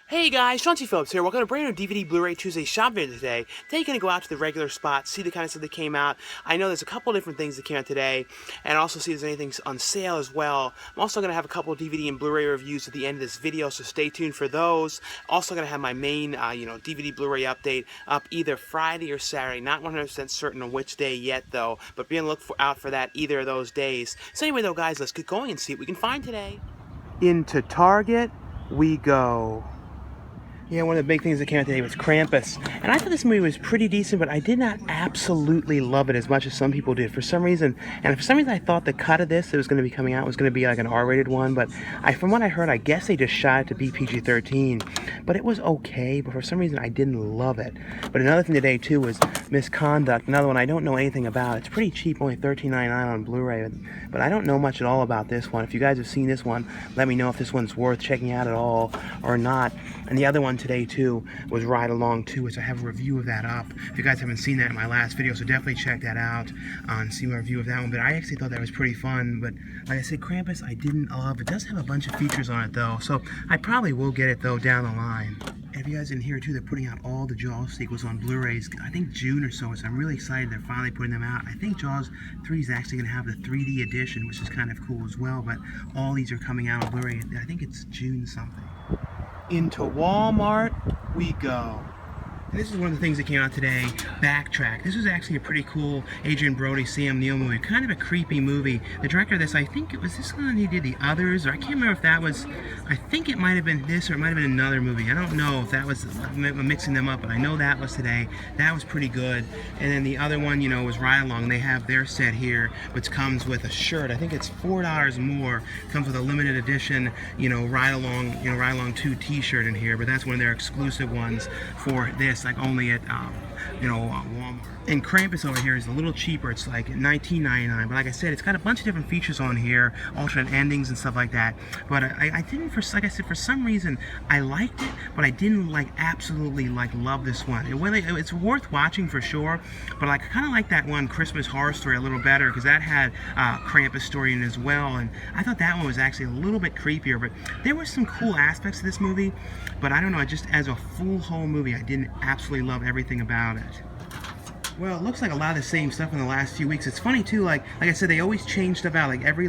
Hey guys, Chauncey Phillips here. Welcome to brand new DVD Blu-ray Tuesday shop video today. Today you're going to go out to the regular spots, see the kind of stuff that came out. I know there's a couple different things that came out today, and also see if there's anything on sale as well. I'm also going to have a couple of DVD and Blu-ray reviews at the end of this video, so stay tuned for those. Also going to have my main, DVD Blu-ray update up either Friday or Saturday. Not 100% certain on which day yet though, but be on the look out for that either of those days. So anyway though guys, let's get going and see what we can find today. Into Target we go. Yeah, one of the big things that came out today was Krampus. And I thought this movie was pretty decent, but I did not absolutely love it as much as some people did. For some reason I thought the cut of this that was going to be coming out was going to be like an R-rated one, but from what I heard, I guess they just shot it to be PG-13. But it was okay, but for some reason I didn't love it. But another thing today too was Misconduct, another one I don't know anything about. It's pretty cheap, only $13.99 on Blu-ray, but I don't know much at all about this one. If you guys have seen this one, let me know if this one's worth checking out at all or not. And the other one today too was Ride Along 2, which I have a review of that up. If you guys haven't seen that in my last video, so definitely check that out and see my review of that one. But I actually thought that was pretty fun. But like I said, Krampus I didn't love. It does have a bunch of features on it though, so I probably will get it though down the line. And if you guys didn't hear too, they're putting out all the Jaws sequels on Blu-rays, I think June or so I'm really excited they're finally putting them out. I think Jaws 3 is actually going to have the 3D edition, which is kind of cool as well, but all these are coming out on Blu-ray. I think it's June something. Into Walmart we go. And this is one of the things that came out today, Backtrack. This was actually a pretty cool Adrian Brody, Sam Neill movie. Kind of a creepy movie. The director of this, I think it was this one he did The Others, or I can't remember if that was, I think it might have been this or it might have been another movie. I don't know if that was, I'm mixing them up, but I know that was today. That was pretty good. And then the other one, was Ride Along. They have their set here, which comes with a shirt. I think it's $4 more. Comes with a limited edition, Ride Along 2 t-shirt in here, but that's one of their exclusive ones for this. Like only at Walmart. And Krampus over here is a little cheaper. It's like $19.99, but like I said, it's got a bunch of different features on here, alternate endings and stuff like that. But I didn't, like I said, for some reason I liked it, but I didn't absolutely love this one. It's worth watching for sure, but I kind of like that one Christmas Horror Story a little better because that had Krampus story in it as well, and I thought that one was actually a little bit creepier. But there were some cool aspects to this movie, but I don't know, just as a full whole movie, I didn't absolutely love everything about it. Well, it looks like a lot of the same stuff in the last few weeks. It's funny too, like I said, they always change stuff out. Like every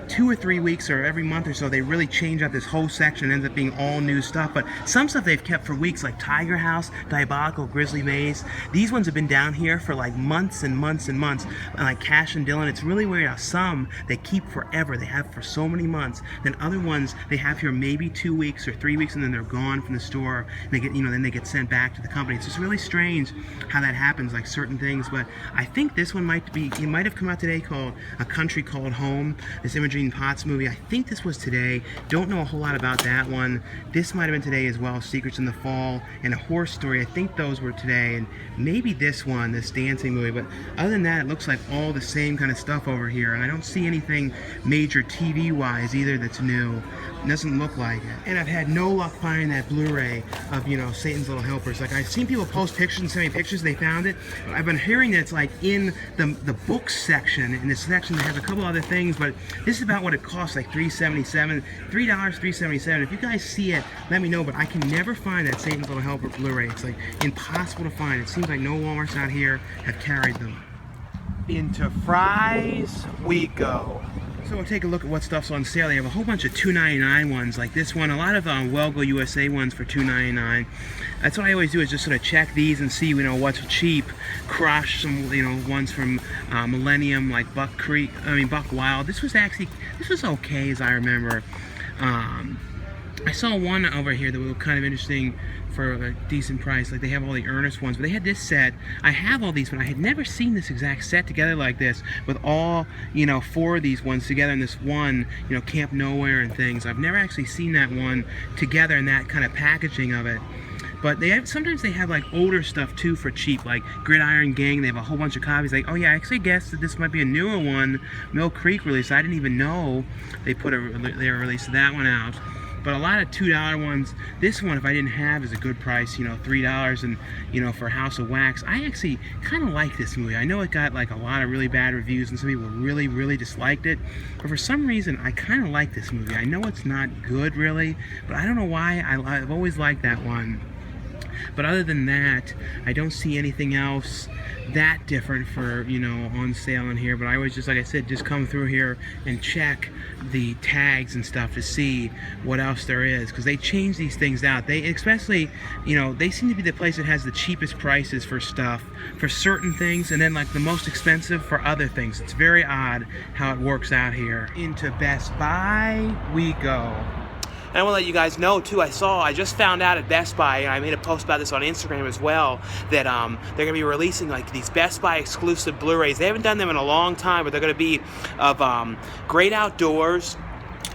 2 or 3 weeks or every month or so, they really change out this whole section. It ends up being all new stuff. But some stuff they've kept for weeks, like Tiger House, Diabolical, Grizzly Maze. These ones have been down here for months and months and months. And like Cash and Dylan, it's really weird how some they keep forever. They have for so many months. Then other ones they have here maybe 2 weeks or 3 weeks, and then they're gone from the store. And they get, then they get sent back to the company. It's just really strange how that happens. Like certain things, but I think this one might have come out today, called A Country Called Home, this Imogen Potts movie. I think this was today. Don't know a whole lot about that one. This might have been today as well. Secrets in the Fall and A Horse Story, I think those were today, and maybe this one, this dancing movie. But other than that, it looks like all the same kind of stuff over here, and I don't see anything major TV wise either that's new. It doesn't look like it. And I've had no luck finding that Blu-ray of Satan's Little Helpers. Like I've seen people post pictures and send me pictures, they found it. I've been hearing that it's in the books section, in this section that has a couple other things, but this is about what it costs, like $3.77, $3.77. If you guys see it, let me know, but I can never find that Satan's Little Helper Blu-ray. It's impossible to find. It seems like no Walmarts out here have carried them. Into Fry's we go. So we'll take a look at what stuff's on sale. They have a whole bunch of $2.99 ones like this one. A lot of Well-Go USA ones for $2.99. That's what I always do, is just sort of check these and see, what's cheap. Crush some, ones from Millennium, like Buck Wild. This was okay as I remember. I saw one over here that was kind of interesting for a decent price. Like they have all the Ernest ones, but they had this set. I have all these, but I had never seen this exact set together like this with all 4 of these ones together in this one, Camp Nowhere and things. I've never actually seen that one together in that kind of packaging of it. But sometimes they have older stuff too for cheap, like Gridiron Gang. They have a whole bunch of copies. Like, oh yeah, I actually guessed that this might be a newer one, Mill Creek release. I didn't even know they were releasing that one out. but a lot of $2 ones. This one, if I didn't have, is a good price, you know, $3, and you know, for House of Wax. I actually kind of like this movie. I know it got like a lot of really bad reviews, and some people really disliked it, but for some reason I kind of like this movie. I know it's not good really, but I don't know why. I've always liked that one. But other than that, I don't see anything else that different for, you know, on sale in here. But I always just, like I said, just come through here and check the tags and stuff to see what else there is, because they change these things out. They especially, you know, they seem to be the place that has the cheapest prices for stuff for certain things, and then like the most expensive for other things. It's very odd how it works out here. Into Best Buy we go. And I want to let you guys know too, I just found out at Best Buy, and I made a post about this on Instagram as well, that they're going to be releasing like these Best Buy exclusive Blu-rays. They haven't done them in a long time, but they're going to be of Great Outdoors,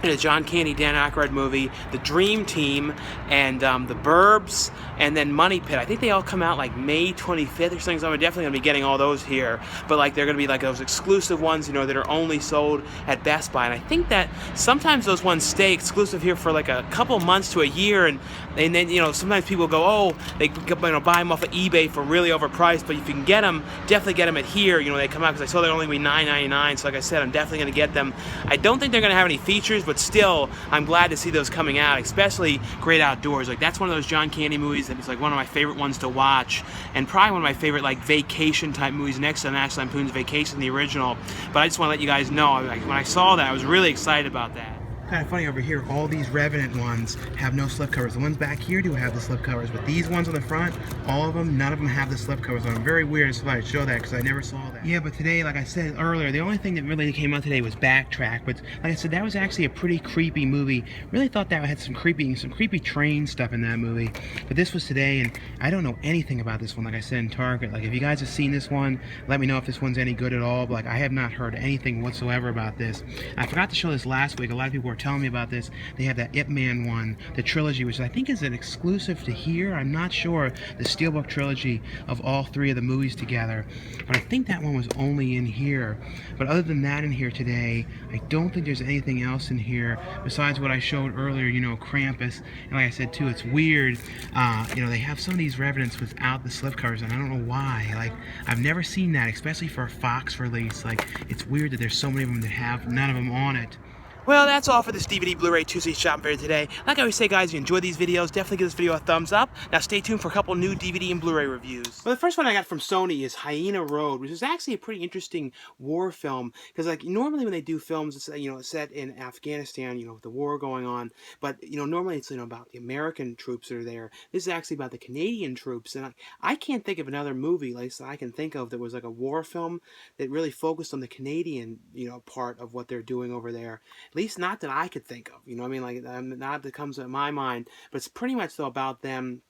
and a John Candy, Dan Aykroyd movie, The Dream Team, and The Burbs, and then Money Pit. I think they all come out like May 25th or something, so I'm definitely going to be getting all those here. But like they're going to be like those exclusive ones, you know, that are only sold at Best Buy. And I think that sometimes those ones stay exclusive here for like a couple months to a year, and then, you know, sometimes people go, oh, they, you know, buy them off of eBay for really overpriced, but if you can get them, definitely get them at here. You know, they come out, because I saw they're only going to be $9.99, so like I said, I'm definitely going to get them. I don't think they're going to have any features, but still, I'm glad to see those coming out, especially Great Outdoors. Like, that's one of those John Candy movies that is like one of my favorite ones to watch, and probably one of my favorite like vacation type movies next to National Lampoon's Vacation, the original. But I just want to let you guys know, like, when I saw that, I was really excited about that. Kind of funny over here, all these Revenant ones have no slipcovers. The ones back here do have the slipcovers, but these ones on the front, all of them, none of them have the slipcovers. So I'm very weird, so I show that because I never saw that. Yeah, but today, like I said earlier, the only thing that really came out today was Backtrack. But like I said, that was actually a pretty creepy movie. Really thought that had some creepy train stuff in that movie. But this was today, and I don't know anything about this one. Like I said in Target, like if you guys have seen this one, let me know if this one's any good at all. But like I have not heard anything whatsoever about this. I forgot to show this last week. A lot of people were telling me about this. They have that Ip Man one, the trilogy, which I think is an exclusive to here. I'm not sure. The Steelbook trilogy of all three of the movies together, but I think that one was only in here. But other than that in here today, I don't think there's anything else in here besides what I showed earlier, you know, Krampus. And like I said too, it's weird, you know, they have some of these Revenants without the slipcovers, and I don't know why. Like, I've never seen that, especially for a Fox release. Like, it's weird that there's so many of them that have none of them on it. Well, that's all for this DVD Blu-ray Tuesday Shopping Fair today. Like I always say, guys, if you enjoy these videos, definitely give this video a thumbs up. Now stay tuned for a couple new DVD and Blu-ray reviews. Well, the first one I got from Sony is Hyena Road, which is actually a pretty interesting war film, because like normally when they do films, it's, you know, set in Afghanistan, you know, with the war going on, but you know, normally it's, you know, about the American troops that are there. This is actually about the Canadian troops, and I can't think of another movie like I can think of that was like a war film that really focused on the Canadian, you know, part of what they're doing over there. At least not that I could think of, you know what I mean? Like, not that comes to my mind, but it's pretty much though about them,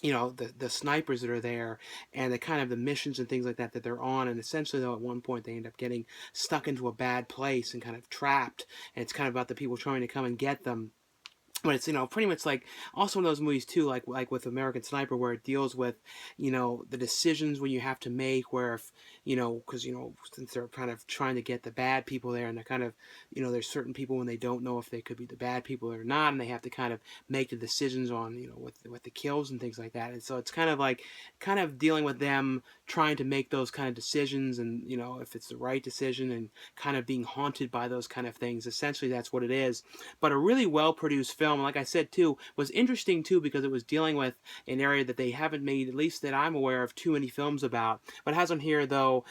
you know, the snipers that are there, and the kind of the missions and things like that that they're on, and essentially though at one point they end up getting stuck into a bad place and kind of trapped, and it's kind of about the people trying to come and get them. But it's, you know, pretty much like also one of those movies too, like with American Sniper, where it deals with, you know, the decisions when you have to make, where if, you know, because, you know, since they're kind of trying to get the bad people there, and they're kind of, you know, there's certain people when they don't know if they could be the bad people or not, and they have to kind of make the decisions on, you know, with the kills and things like that. And so it's kind of like dealing with them trying to make those kind of decisions, and, you know, if it's the right decision, and kind of being haunted by those kind of things. Essentially, that's what it is. But a really well produced film. Like I said too, was interesting too, because it was dealing with an area that they haven't made, at least that I'm aware of, too many films about. But it has on here though,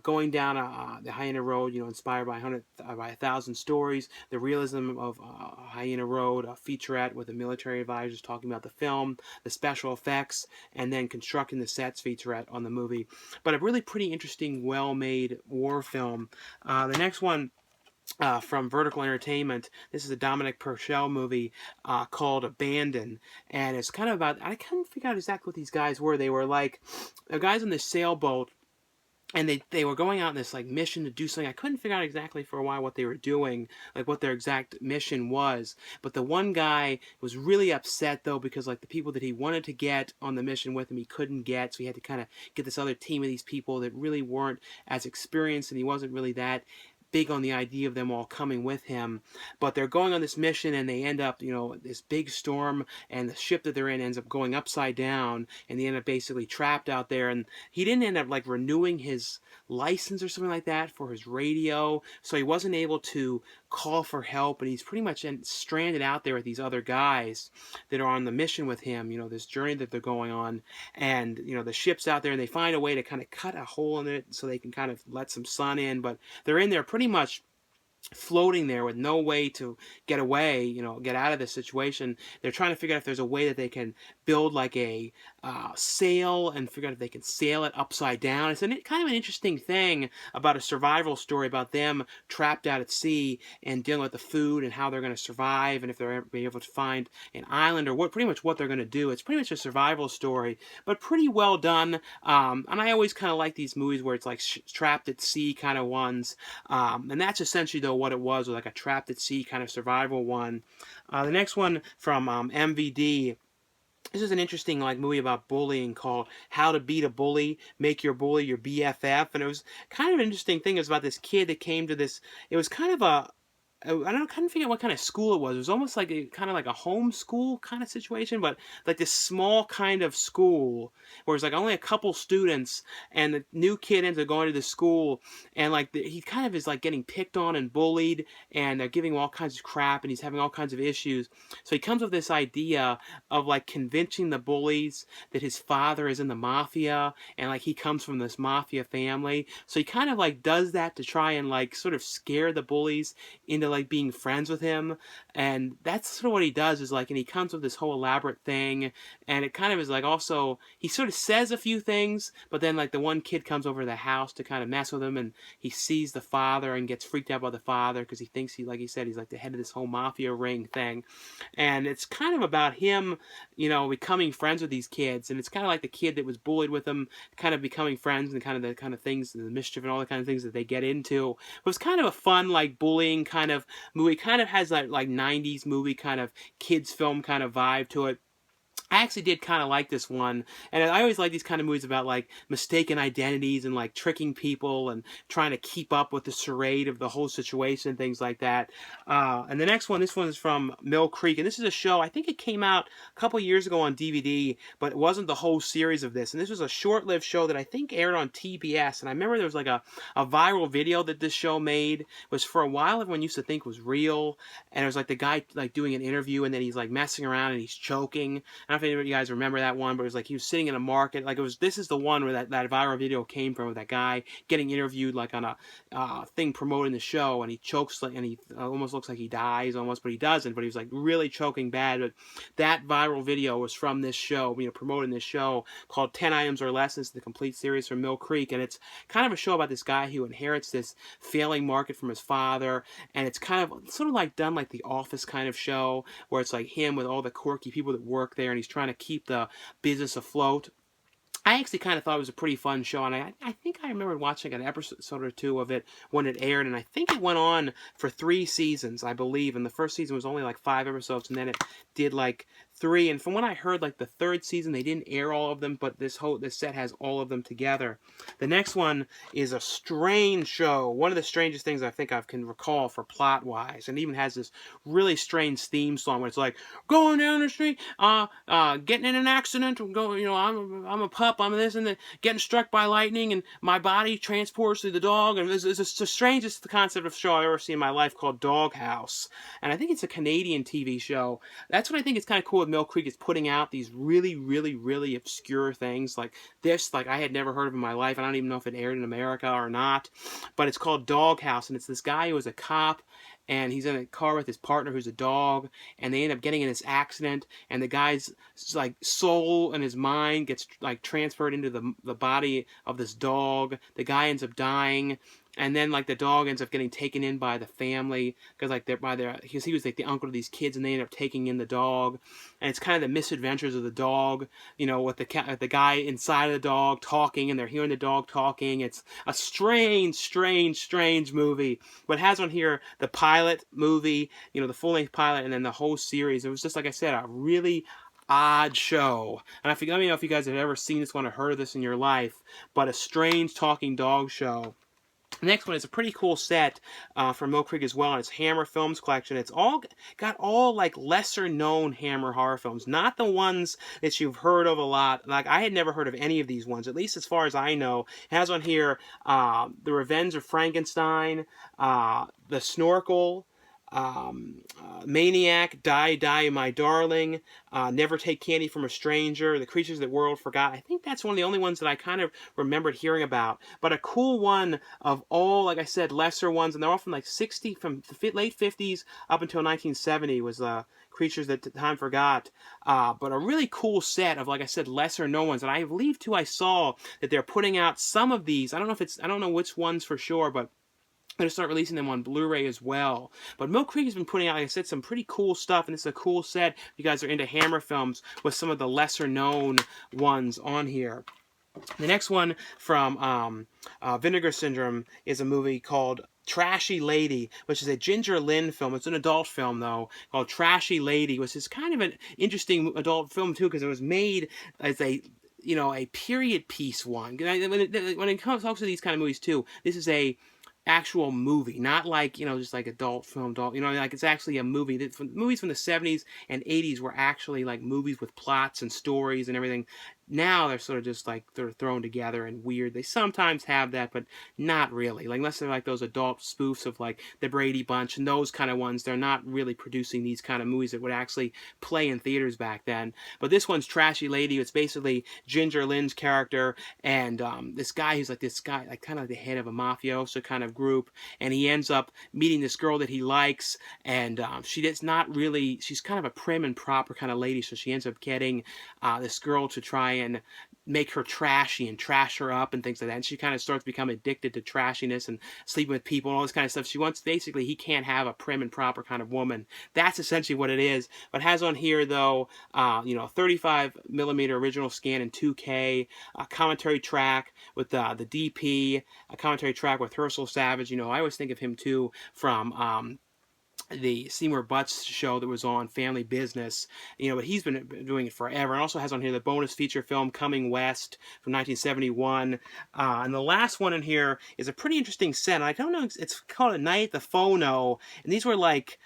going down the Hyena Road, you know, inspired by 1,000 stories, the realism of Hyena Road, a featurette with the military advisors talking about the film, the special effects, and then constructing the sets featurette on the movie. But a really pretty interesting, well-made war film. The next one, from Vertical Entertainment. This is a Dominic Purcell movie called Abandon, and it's kind of about, I couldn't figure out exactly what these guys were. They were like the guys on this sailboat, and they were going out on this like mission to do something. I couldn't figure out exactly for a while what they were doing, like what their exact mission was. But the one guy was really upset though, because like the people that he wanted to get on the mission with him, he couldn't get, so he had to kind of get this other team of these people that really weren't as experienced, and he wasn't really that big on the idea of them all coming with him. But they're going on this mission, and they end up, this big storm, and the ship that they're in ends up going upside down, and they end up basically trapped out there. And he didn't end up like renewing his license or something like that for his radio, so he wasn't able to call for help, and he's pretty much stranded out there with these other guys that are on the mission with him, this journey that they're going on. And the ship's out there, and they find a way to kind of cut a hole in it so they can kind of let some sun in, but they're in there pretty much floating there with no way to get away, get out of this situation. They're trying to figure out if there's a way that they can build like a sail and figure out if they can sail it upside down. It's kind of an interesting thing about a survival story about them trapped out at sea and dealing with the food and how they're going to survive, and if they're ever be able to find an island, or pretty much what they're going to do. It's pretty much a survival story, but pretty well done. And I always kind of like these movies where it's like trapped at sea kind of ones. And that's essentially, though, what it was like a trapped at sea kind of survival one. The next one from MVD. This is an interesting movie about bullying called How to Beat a Bully, Make Your Bully Your BFF. And it was kind of an interesting thing. It was about this kid that came to this. It was kind of I couldn't figure out what kind of school it was. It was almost like a kind of like a homeschool kind of situation, but like this small kind of school where it's like only a couple students, and the new kid ends up going to the school, and he kind of is like getting picked on and bullied, and they're giving him all kinds of crap, and he's having all kinds of issues. So he comes with this idea of like convincing the bullies that his father is in the mafia, and like he comes from this mafia family. So he kind of like does that to try and like sort of scare the bullies into like being friends with him. And that's sort of what he does, is like, and he comes with this whole elaborate thing, and it kind of is like, also he sort of says a few things, but then like the one kid comes over to the house to kind of mess with him, and he sees the father and gets freaked out by the father because he thinks like he said, he's like the head of this whole mafia ring thing. And it's kind of about him, becoming friends with these kids, and it's kind of like the kid that was bullied with him kind of becoming friends, and the kind of things, the mischief and all the kind of things that they get into. It was kind of a fun like bullying kind of movie. Kind of has that like 90s movie kind of kids film kind of vibe to it. I actually did kind of like this one, and I always like these kind of movies about like mistaken identities and like tricking people and trying to keep up with the charade of the whole situation and things like that. And the next one, this one is from Mill Creek, and this is a show, I think it came out a couple years ago on DVD, but it wasn't the whole series of this. And this was a short-lived show that I think aired on TBS, and I remember there was like a viral video that this show made. It was for a while everyone used to think was real, and it was like the guy like doing an interview, and then he's like messing around and he's choking. I don't know if any of you guys remember that one, but it was like he was sitting in a market. Like this is the one where that viral video came from, with that guy getting interviewed like on a thing promoting the show, and he chokes and he almost looks like he dies almost, but he doesn't. But he was like really choking bad. But that viral video was from this show, promoting this show called 10 Items or Less. It's the complete series from Mill Creek, and it's kind of a show about this guy who inherits this failing market from his father, and it's kind of sort of like done like the Office kind of show, where it's like him with all the quirky people that work there, and he's trying to keep the business afloat. I actually kind of thought it was a pretty fun show, and I think I remember watching an episode or two of it when it aired, and I think it went on for 3 seasons, I believe, and the first season was only like 5 episodes, and then it did like 3, and from what I heard, like the 3rd season, they didn't air all of them, but this set has all of them together. The next one is a strange show, one of the strangest things I think I can recall for plot-wise, and even has this really strange theme song where it's like, going down the street, getting in an accident, going, I'm a pup, I'm this and that, getting struck by lightning, and my body transports to the dog, and it's the strangest concept of show I've ever seen in my life, called Doghouse, and I think it's a Canadian TV show. That's what I think is kind of cool with Mill Creek, is putting out these really, really, really obscure things like this, like I had never heard of in my life. I don't even know if it aired in America or not, but it's called Doghouse, and it's this guy who is a cop, and he's in a car with his partner who's a dog, and they end up getting in this accident, and the guy's like soul and his mind gets like transferred into the body of this dog. The guy ends up dying, and then like the dog ends up getting taken in by the family, because like because he was like the uncle of these kids, and they end up taking in the dog, and it's kind of the misadventures of the dog, with the guy inside of the dog talking, and they're hearing the dog talking. It's a strange, strange, strange movie, but it has on here the pilot movie, the full-length pilot, and then the whole series. It was just, like I said, a really odd show. And let me know if you guys have ever seen this one or heard of this in your life, but a strange talking dog show. The next one is a pretty cool set from Mill Creek as well, and it's Hammer Films collection. It's all got all like lesser known Hammer horror films, not the ones that you've heard of a lot. Like I had never heard of any of these ones, at least as far as I know. It has on here The Revenge of Frankenstein, The Snorkel. Maniac, Die, Die, My Darling, Never Take Candy from a Stranger, The Creatures That World Forgot. I think that's one of the only ones that I kind of remembered hearing about. But a cool one of all, like I said, lesser ones, and they're all from like from the late 50s up until 1970 was Creatures That Time Forgot. But a really cool set of, like I said, lesser known ones. And I believe too I saw that they're putting out some of these. I don't know which ones for sure, but going to start releasing them on Blu-ray as well. But Mill Creek has been putting out, like I said, some pretty cool stuff, and it's a cool set if you guys are into Hammer films with some of the lesser-known ones on here. The next one from Vinegar Syndrome is a movie called Trashy Lady, which is a Ginger Lynn film. It's an adult film, though, called Trashy Lady, which is kind of an interesting adult film, too, because it was made as a period piece one. When it comes to these kind of movies, too, this is a actual movie, not like, just like adult film, like it's actually a movie. Movies from the 70s and 80s were actually like movies with plots and stories and everything. Now they're sort of just like they're thrown together and weird. They sometimes have that, but not really. Like unless they're like those adult spoofs of like the Brady Bunch and those kind of ones, they're not really producing these kind of movies that would actually play in theaters back then. But this one's Trashy Lady. It's basically Ginger Lynn's character and this guy who's like kind of the head of a mafioso kind of group, and he ends up meeting this girl that he likes, and she's kind of a prim and proper kind of lady, so she ends up getting this girl to try and make her trashy and trash her up and things like that. And she kind of starts to become addicted to trashiness and sleeping with people and all this kind of stuff. She wants, basically, he can't have a prim and proper kind of woman. That's essentially what it is. But it has on here, though, 35 millimeter original scan in 2K, a commentary track with the DP, a commentary track with Herschel Savage. I always think of him, too, from the Seymour Butts show that was on Family Business, but he's been doing it forever. And also has on here the bonus feature film Coming West from 1971. And the last one in here is a pretty interesting set. And I don't know, it's called A Night at the Phono. And these were like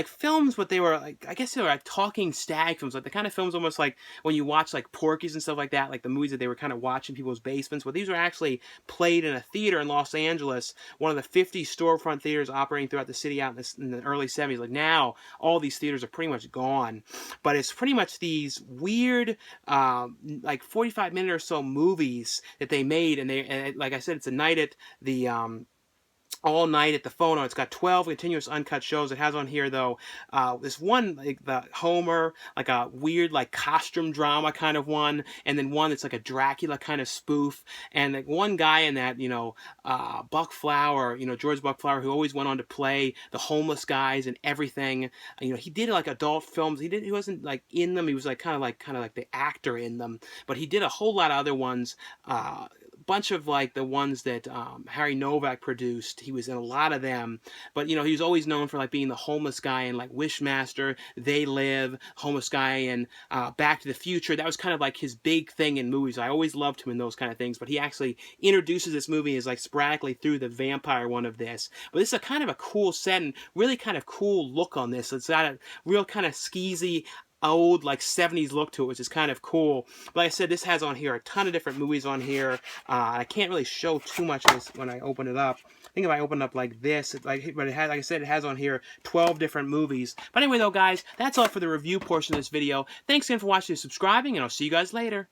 films, but they were like, I guess they were like talking stag films, like the kind of films almost like when you watch like Porky's and stuff like that, like the movies that they were kind of watching people's basements. But these were actually played in a theater in Los Angeles, one of the 50 storefront theaters operating throughout the city out in the early 70s. Like now, all these theaters are pretty much gone, but it's pretty much these weird, like 45-minute or so movies that they made, and like I said, it's a night at the all night at the Phono. It's got 12 continuous uncut shows. It has on here, though, this one, like the Homer, like a weird, like costume drama kind of one, and then one that's like a Dracula kind of spoof, and like one guy in that, Buck Flower, George Buck Flower, who always went on to play the homeless guys and everything. He did like adult films. He wasn't like in them. He was like kind of like the actor in them, but he did a whole lot of other ones. Bunch of like the ones that Harry Novak produced. He was in a lot of them, but he was always known for like being the homeless guy in like Wishmaster, They Live, homeless guy in Back to the Future. That was kind of like his big thing in movies. I always loved him in those kind of things, but he actually introduces this movie as like sporadically through the vampire one of this. But this is a kind of a cool set and really kind of cool look on this. It's got a real kind of skeezy old like 70s look to it, which is kind of cool. But like I said, this has on here a ton of different movies on here. I can't really show too much of this when I open it up. I think if I open it up like this, but it has, like I said, it has on here 12 different movies. But anyway, though, guys, that's all for the review portion of this video. Thanks again for watching and subscribing, and I'll see you guys later.